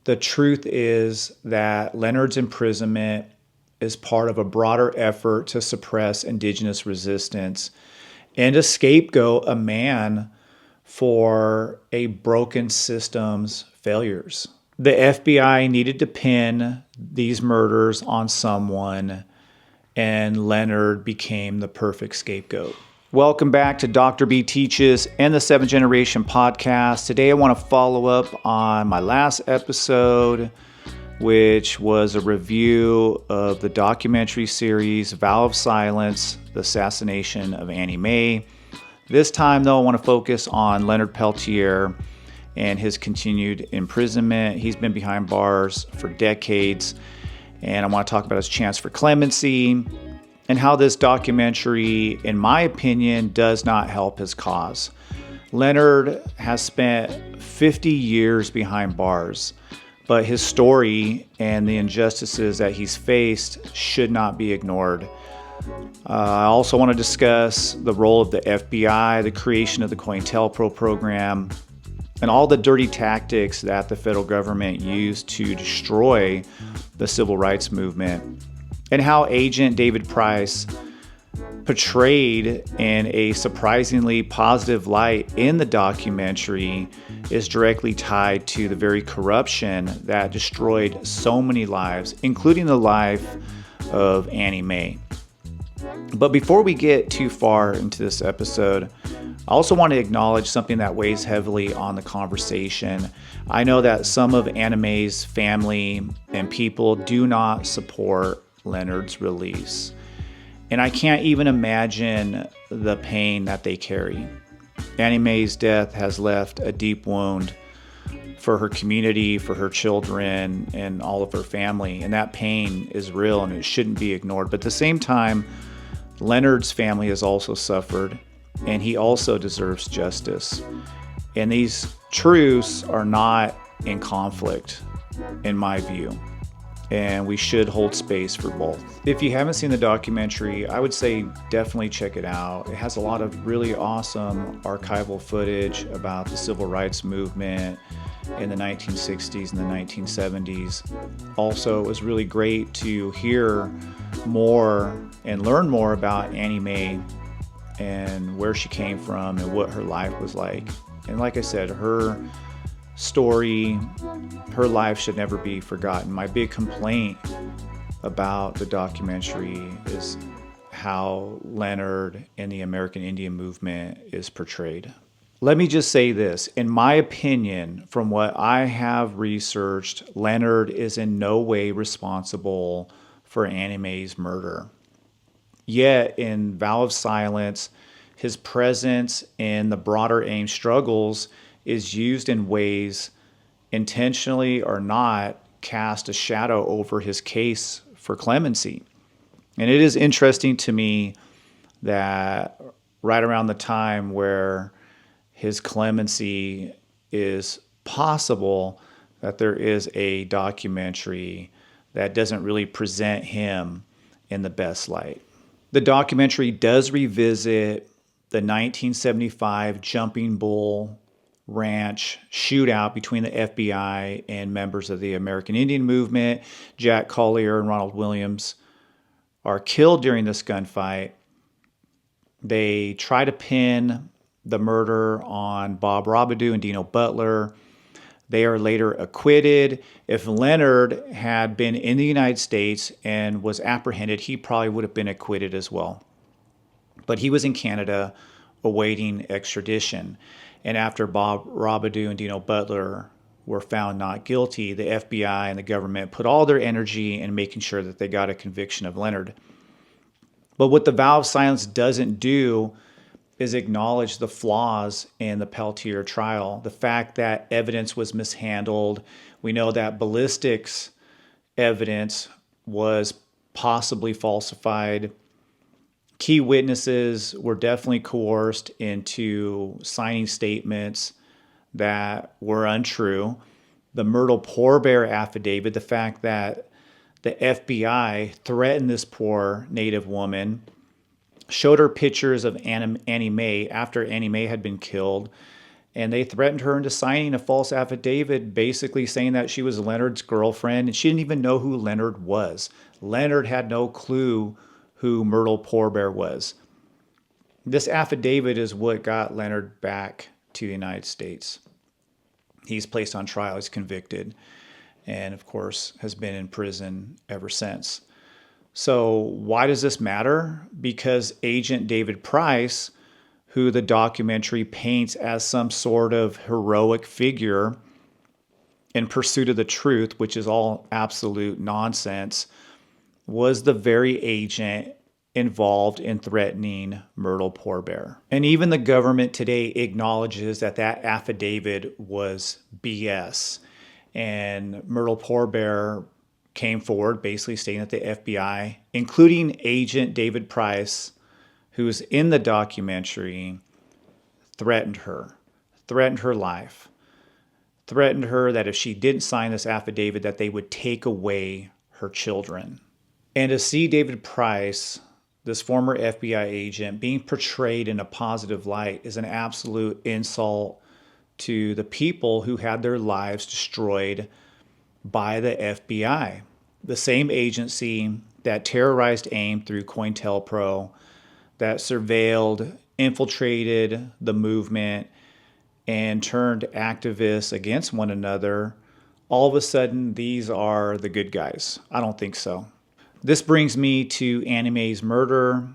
The truth is that Leonard's imprisonment is part of a broader effort to suppress Indigenous resistance and to scapegoat a man for a broken system's failures. The FBI needed to pin these murders on someone, and Leonard became the perfect scapegoat. Welcome back to Dr. B Teaches and the 7th Generation podcast. Today I want to follow up on my last episode, which was a review of the documentary series Vow of Silence, the Assassination of Annie Mae. This time, though, I want to focus on Leonard Peltier and his continued imprisonment. He's been behind bars for decades, and I want to talk about his chance for clemency and how this documentary, in my opinion, does not help his cause. Leonard has spent 50 years behind bars, but his story and the injustices that he's faced should not be ignored. I also want to discuss the role of the FBI, the creation of the COINTELPRO program, and all the dirty tactics that the federal government used to destroy the civil rights movement, and how Agent David Price, portrayed in a surprisingly positive light in the documentary, is directly tied to the very corruption that destroyed so many lives, including the life of Annie Mae. But before we get too far into this episode, I also want to acknowledge something that weighs heavily on the conversation. I know that some of Anna Mae's family and people do not support Leonard's release, and I can't even imagine the pain that they carry. Annie Mae's death has left a deep wound for her community, for her children, and all of her family, and that pain is real and it shouldn't be ignored. But at the same time, Leonard's family has also suffered, and he also deserves justice. And these truths are not in conflict, in my view, and we should hold space for both. If you haven't seen the documentary, I would say definitely check it out. It has a lot of really awesome archival footage about the civil rights movement in the 1960s and the 1970s. Also, it was really great to hear more and learn more about Annie Mae and where she came from and what her life was like. And like I said, her story, her life should never be forgotten. My big complaint about the documentary is how Leonard and the American Indian movement is portrayed. Let me just say this. In my opinion, from what I have researched, Leonard is in no way responsible for Annie Mae's murder. Yet, in Vow of Silence, his presence in the broader AIM struggles is used in ways, intentionally or not, cast a shadow over his case for clemency. And it is interesting to me that right around the time where his clemency is possible, that there is a documentary that doesn't really present him in the best light. The documentary does revisit the 1975 Jumping Bull Ranch shootout between the FBI and members of the American Indian movement. Jack Collier and Ronald Williams are killed during this gunfight. They try to pin the murder on Bob Robidoux and Dino Butler. They are later acquitted. If Leonard had been in the United States and was apprehended, he probably would have been acquitted as well. But he was in Canada awaiting extradition. And after Bob Robidoux and Dino Butler were found not guilty, the FBI and the government put all their energy in making sure that they got a conviction of Leonard. But what the Vow of Silence doesn't do is acknowledge the flaws in the Peltier trial. The fact that evidence was mishandled. We know that ballistics evidence was possibly falsified. Key witnesses were definitely coerced into signing statements that were untrue. The Myrtle Poor Bear affidavit, the fact that the FBI threatened this poor Native woman, showed her pictures of Annie Mae after Annie Mae had been killed, And they threatened her into signing a false affidavit, basically saying that she was Leonard's girlfriend, and she didn't even know who Leonard was. Leonard had no clue who Myrtle Poor Bear was. This affidavit is what got Leonard back to the United States. He's placed on trial, he's convicted, and of course has been in prison ever since. So why does this matter? Because Agent David Price, who the documentary paints as some sort of heroic figure in pursuit of the truth, which is all absolute nonsense, was the very agent involved in threatening Myrtle Poor Bear. And even the government today acknowledges that that affidavit was BS. And Myrtle Poor Bear came forward basically stating that the FBI, including Agent David Price, who's in the documentary, threatened her life, threatened her that if she didn't sign this affidavit that they would take away her children. And to see David Price, this former FBI agent, being portrayed in a positive light is an absolute insult to the people who had their lives destroyed by the FBI, the same agency that terrorized AIM through COINTELPRO, that surveilled, infiltrated the movement, and turned activists against one another. All of a sudden, these are the good guys. I don't think so. This brings me to Annie Mae's murder.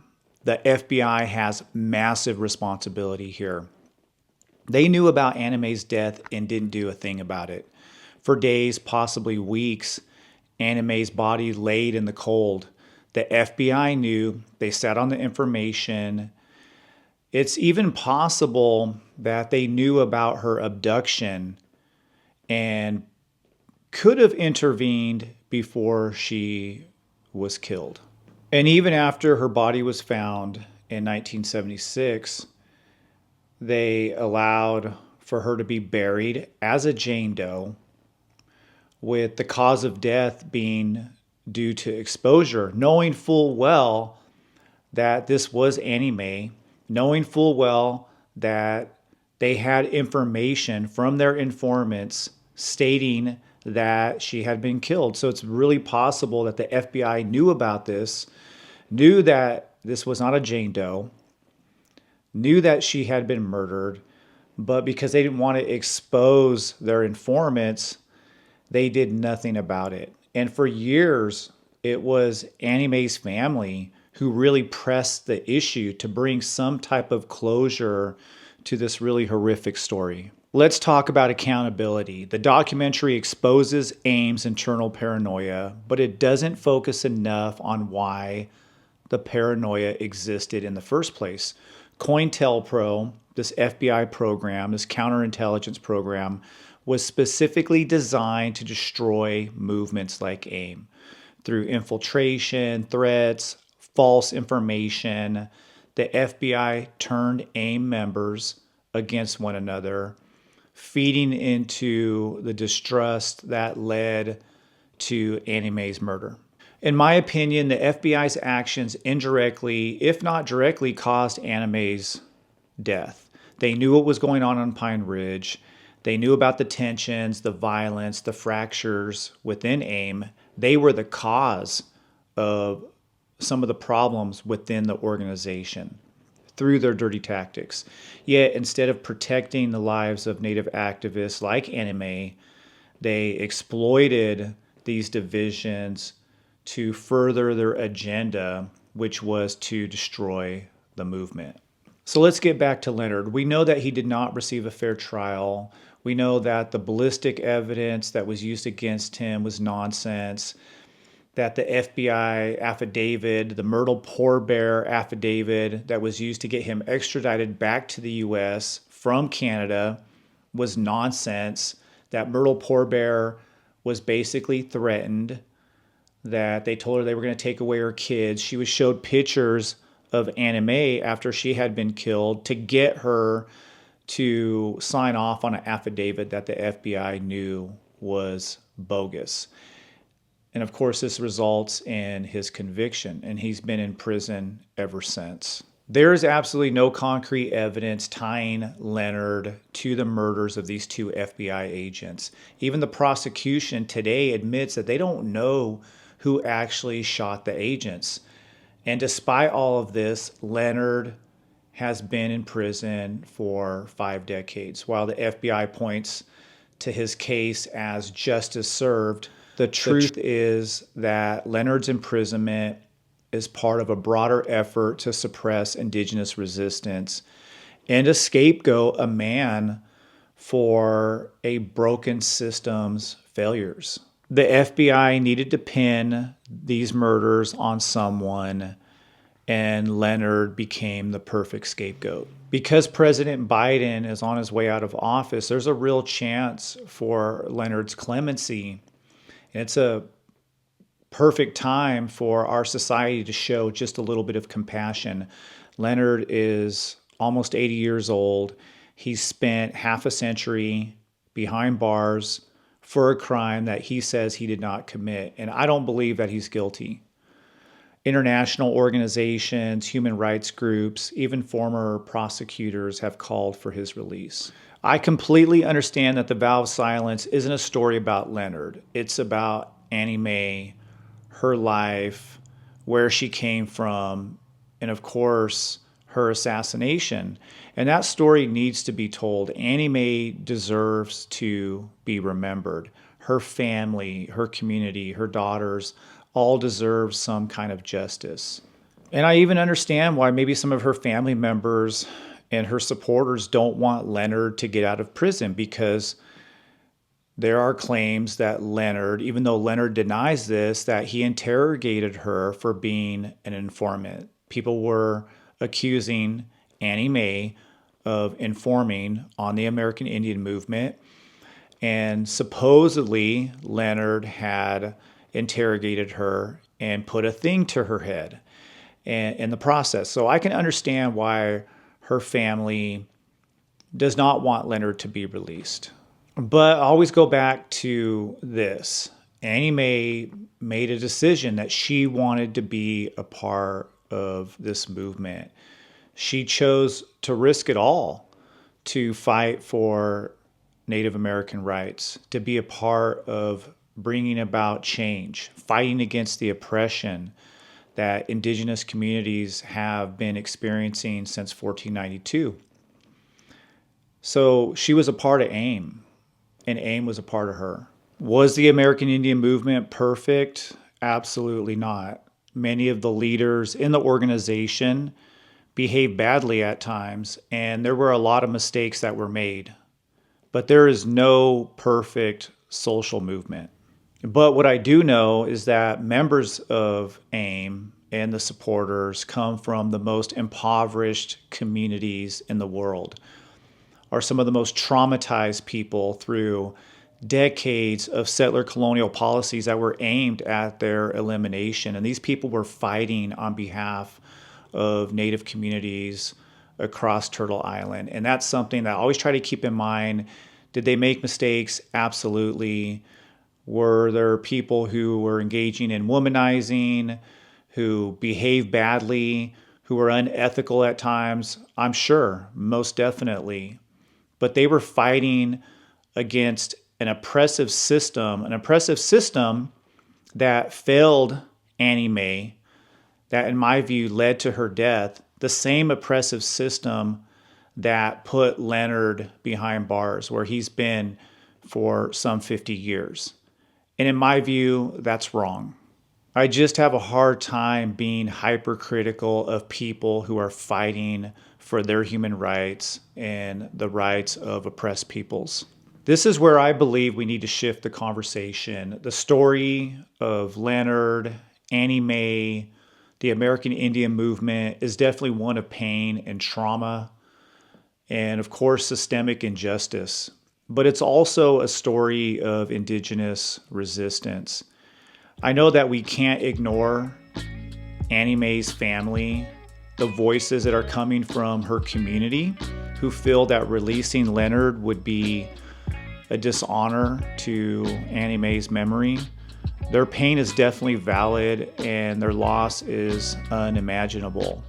The FBI has massive responsibility here. They knew about Annie Mae's death and didn't do a thing about it. For days, possibly weeks, Annie Mae's body laid in the cold. The FBI knew. They sat on the information. It's even possible that they knew about her abduction and could have intervened before she was killed. And even after her body was found in 1976, they allowed for her to be buried as a Jane Doe, with the cause of death being due to exposure, knowing full well that this was Annie Mae, knowing full well that they had information from their informants stating that she had been killed. So it's really possible that the FBI knew about this, knew that this was not a Jane Doe, knew that she had been murdered, but because they didn't want to expose their informants, they did nothing about it. And for years, it was Annie Mae's family who really pressed the issue to bring some type of closure to this really horrific story. Let's talk about accountability. The documentary exposes AIM's internal paranoia, but it doesn't focus enough on why the paranoia existed in the first place. COINTELPRO, this FBI program, this counterintelligence program, was specifically designed to destroy movements like AIM through infiltration, threats, false information. The FBI turned AIM members against one another, feeding into the distrust that led to Annie Mae's murder. In my opinion, the FBI's actions indirectly, if not directly, caused Annie Mae's death. They knew what was going on Pine Ridge. They knew about the tensions, the violence, the fractures within AIM. They were the cause of some of the problems within the organization through their dirty tactics. Yet, instead of protecting the lives of Native activists like Annie Mae, they exploited these divisions to further their agenda, which was to destroy the movement. So let's get back to Leonard. We know that he did not receive a fair trial. We know that the ballistic evidence that was used against him was nonsense, that the FBI affidavit, the Myrtle Poor Bear affidavit that was used to get him extradited back to the U.S. from Canada was nonsense, that Myrtle Poor Bear was basically threatened, that they told her they were going to take away her kids. She was showed pictures of Anna Mae after she had been killed to get her to sign off on an affidavit that the FBI knew was bogus. And of course, this results in his conviction, and he's been in prison ever since. There is absolutely no concrete evidence tying Leonard to the murders of these two FBI agents. Even the prosecution today admits that they don't know who actually shot the agents. And despite all of this, Leonard has been in prison for 5 decades. While the FBI points to his case as justice served, the truth is that Leonard's imprisonment is part of a broader effort to suppress Indigenous resistance and to scapegoat a man for a broken system's failures. The FBI needed to pin these murders on someone, and Leonard became the perfect scapegoat. Because President Biden is on his way out of office, there's a real chance for Leonard's clemency. And it's a perfect time for our society to show just a little bit of compassion. Leonard is almost 80 years old. He's spent half a century behind bars for a crime that he says he did not commit. And I don't believe that he's guilty. International organizations, human rights groups, even former prosecutors have called for his release. I completely understand that the Vow of Silence isn't a story about Leonard. It's about Annie Mae, her life, where she came from, and of course, her assassination. And that story needs to be told. Annie Mae deserves to be remembered. Her family, her community, her daughters all deserve some kind of justice. And I even understand why maybe some of her family members and her supporters don't want Leonard to get out of prison, because there are claims that Leonard, even though Leonard denies this, that he interrogated her for being an informant. People were accusing Annie Mae of informing on the American Indian movement, and supposedly Leonard had interrogated her and put a thing to her head in the process. So I can understand why her family does not want Leonard to be released. But I always go back to this. Annie Mae made a decision that she wanted to be a part of this movement. She chose to risk it all to fight for Native American rights, to be a part of bringing about change, fighting against the oppression that Indigenous communities have been experiencing since 1492. So she was a part of AIM, and AIM was a part of her. Was the American Indian movement perfect? Absolutely not. Many of the leaders in the organization behaved badly at times, and there were a lot of mistakes that were made. But there is no perfect social movement. But what I do know is that members of AIM and the supporters come from the most impoverished communities in the world, are some of the most traumatized people through decades of settler colonial policies that were aimed at their elimination. And these people were fighting on behalf of Native communities across Turtle Island. And that's something that I always try to keep in mind. Did they make mistakes? Absolutely. Were there people who were engaging in womanizing, who behaved badly, who were unethical at times? I'm sure, most definitely. But they were fighting against an oppressive system that failed Annie Mae, that in my view led to her death, the same oppressive system that put Leonard behind bars, where he's been for some 50 years. And in my view, that's wrong. I just have a hard time being hypercritical of people who are fighting for their human rights and the rights of oppressed peoples. This is where I believe we need to shift the conversation. The story of Leonard, Annie Mae, the American Indian movement is definitely one of pain and trauma, and of course, systemic injustice. But it's also a story of Indigenous resistance. I know that we can't ignore Annie Mae's family, the voices that are coming from her community who feel that releasing Leonard would be a dishonor to Annie Mae's memory. Their pain is definitely valid and their loss is unimaginable.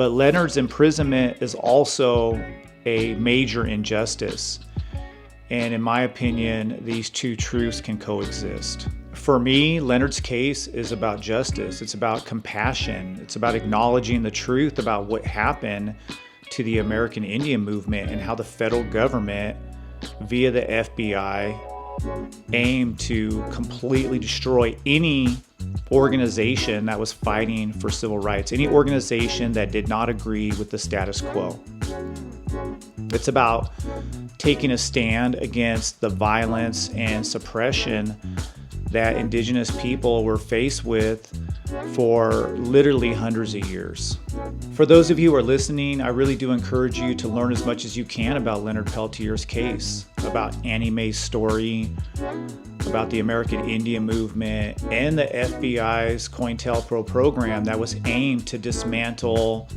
But Leonard's imprisonment is also a major injustice. And in my opinion, these two truths can coexist. For me, Leonard's case is about justice. It's about compassion. It's about acknowledging the truth about what happened to the American Indian movement and how the federal government, via the FBI, aimed to completely destroy any organization that was fighting for civil rights, any organization that did not agree with the status quo. It's about taking a stand against the violence and suppression that Indigenous people were faced with for literally hundreds of years. For those of you who are listening, I really do encourage you to learn as much as you can about Leonard Peltier's case, about Annie Mae's story, about the American Indian movement, and the FBI's COINTELPRO program that was aimed to dismantle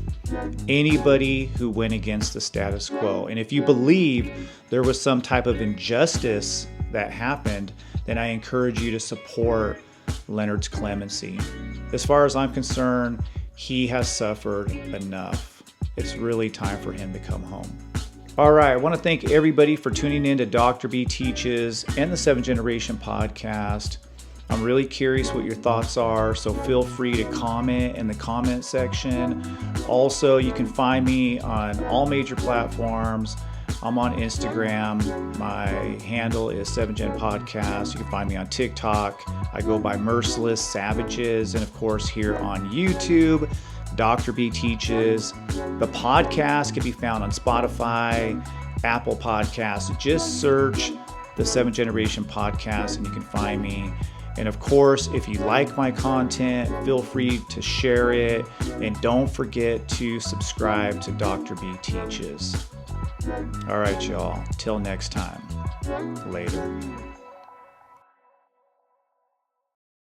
anybody who went against the status quo. And if you believe there was some type of injustice that happened, then I encourage you to support Leonard's clemency. As far as I'm concerned, he has suffered enough. It's really time for him to come home. All right, I want to thank everybody for tuning in to Dr. B Teaches and the 7th Generation podcast. I'm really curious what your thoughts are, so feel free to comment in the comment section. Also, you can find me on all major platforms. I'm on Instagram. My handle is 7th Gen Podcast. You can find me on TikTok. I go by Merciless Savages. And of course, here on YouTube, Dr. B Teaches. The podcast can be found on Spotify, Apple Podcasts. Just search the 7th Generation Podcast and you can find me. And of course, if you like my content, feel free to share it. And don't forget to subscribe to Dr. B Teaches. All right, y'all. Till next time. Later.